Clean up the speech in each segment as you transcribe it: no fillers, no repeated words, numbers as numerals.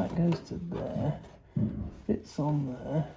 that goes to there, fits on there.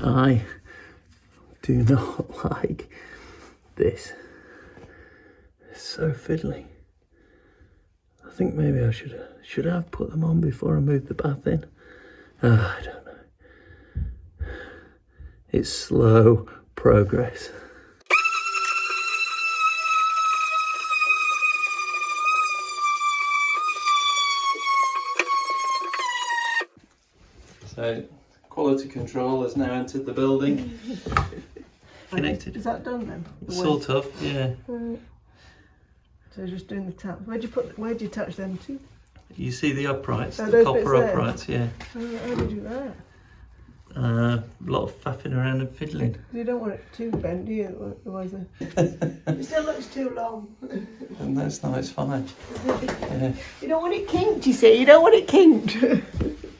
I do not like this. It's so fiddly. I think maybe I should have put them on before I moved the bath in. I don't know. It's slow progress. So, quality control has now entered the building. Connected. Is that done then? Sort of, yeah. Right. So just doing the tap. Where'd you touch them to? You see the uprights, Oh, the those copper bits there? uprights, yeah. How do you do that? A lot of faffing around and fiddling. You don't want it too bent, do you? Otherwise it still looks too long. And that's no, it's fine. Yeah. You don't want it kinked, you see. You don't want it kinked.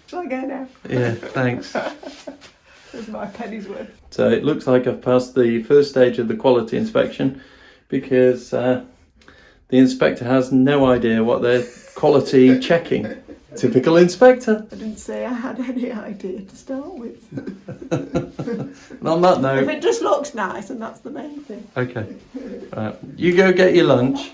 Shall I go now? Yeah, thanks. That's my penny's worth. So it looks like I've passed the first stage of the quality inspection because the inspector has no idea what they're quality checking. Typical inspector. I didn't say I had any idea to start with. And on that note... If it just looks nice, and that's the main thing. Okay. Right. You go get your lunch.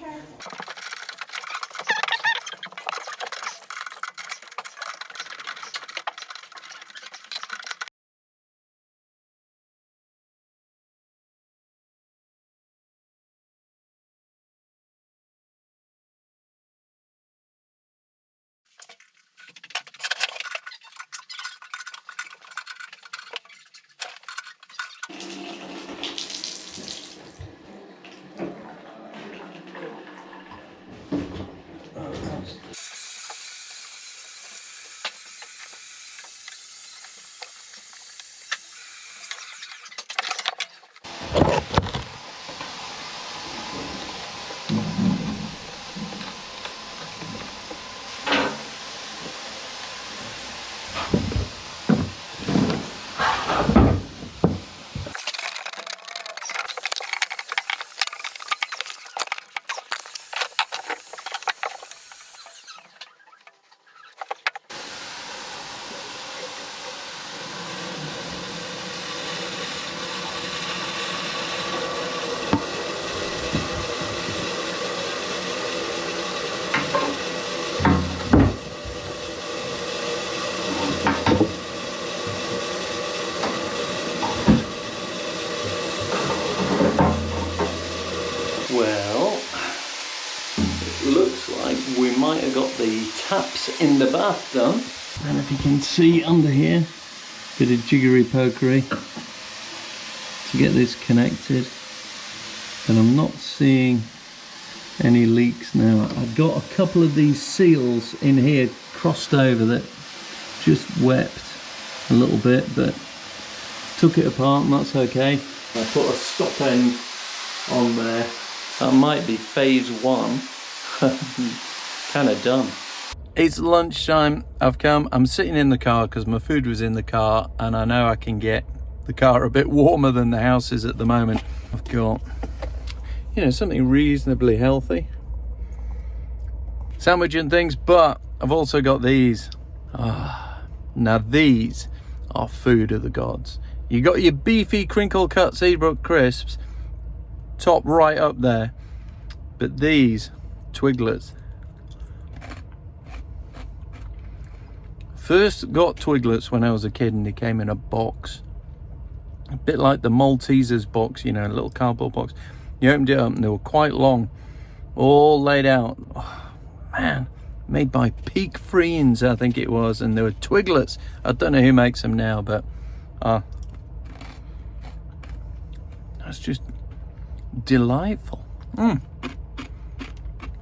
Well, it looks like we might have got the taps in the bath done. And if you can see under here, Bit of jiggery pokery to get this connected, and I'm not seeing any leaks now. I've got a couple of these seals in here crossed over that just wept a little bit, but took it apart and that's okay. I put a stop end on there. That might be phase 1. Kind of done. It's lunchtime. I'm sitting in the car because my food was in the car, and I know I can get the car a bit warmer than the house is at the moment. I've got, you know, something reasonably healthy, sandwich and things, but I've also got these. Now these are food of the gods. You got your beefy crinkle cut Seabrook crisps, top right up there, but these Twiglets. First got Twiglets when I was a kid, and they came in a box, a bit like the Maltesers box, you know, a little cardboard box. You opened it up and they were quite long, all laid out. Oh, man, made by Peak Friends, I think it was, and they were Twiglets. I don't know who makes them now, but that's just delightful.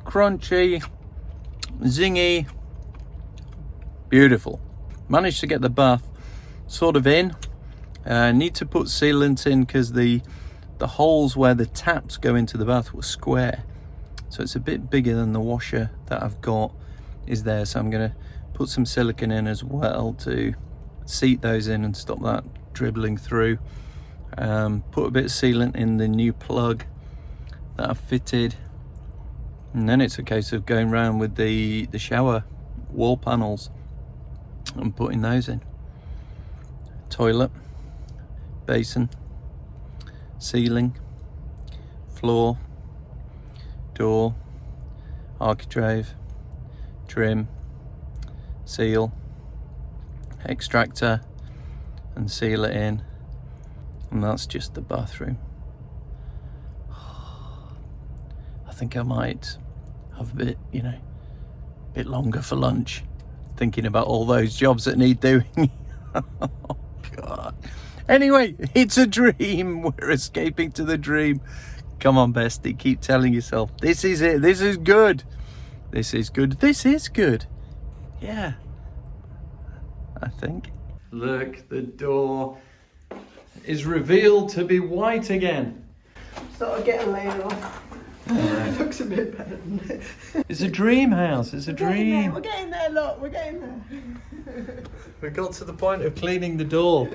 Crunchy, zingy, beautiful. Managed to get the bath sort of in. Need to put sealant in because the holes where the taps go into the bath were square, so it's a bit bigger than the washer that I've got is there. So I'm going to put some silicone in as well to seat those in and stop that dribbling through. Put a bit of sealant in the new plug that I've fitted, and then it's a case of going around with the shower wall panels and putting those in. Toilet, basin, ceiling, floor, door, architrave, trim, seal, extractor, and seal it in, and that's just the bathroom. I think I might have a bit, you know, a bit longer for lunch, thinking about all those jobs that need doing. Oh God. Anyway, it's a dream. We're escaping to the dream. Come on, bestie, keep telling yourself, this is it, this is good, this is good, this is good. Yeah, I think. Look, the door is revealed to be white again. Sort of getting laid off. It looks a bit better, doesn't it? It's a dream house, it's a dream. We're getting there, look, we're getting there. We got to the point of cleaning the door.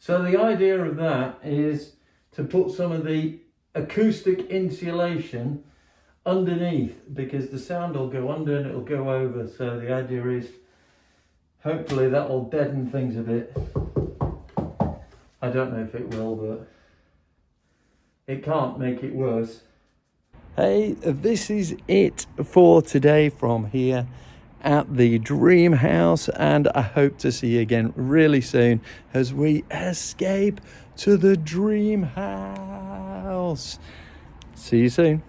So the idea of that is to put some of the acoustic insulation underneath, because the sound will go under and it'll go over. So the idea is hopefully that will deaden things a bit. I don't know if it will, but it can't make it worse. Hey, this is it for today from here at the Dream House, and I hope to see you again really soon as we escape to the Dream House. See you soon.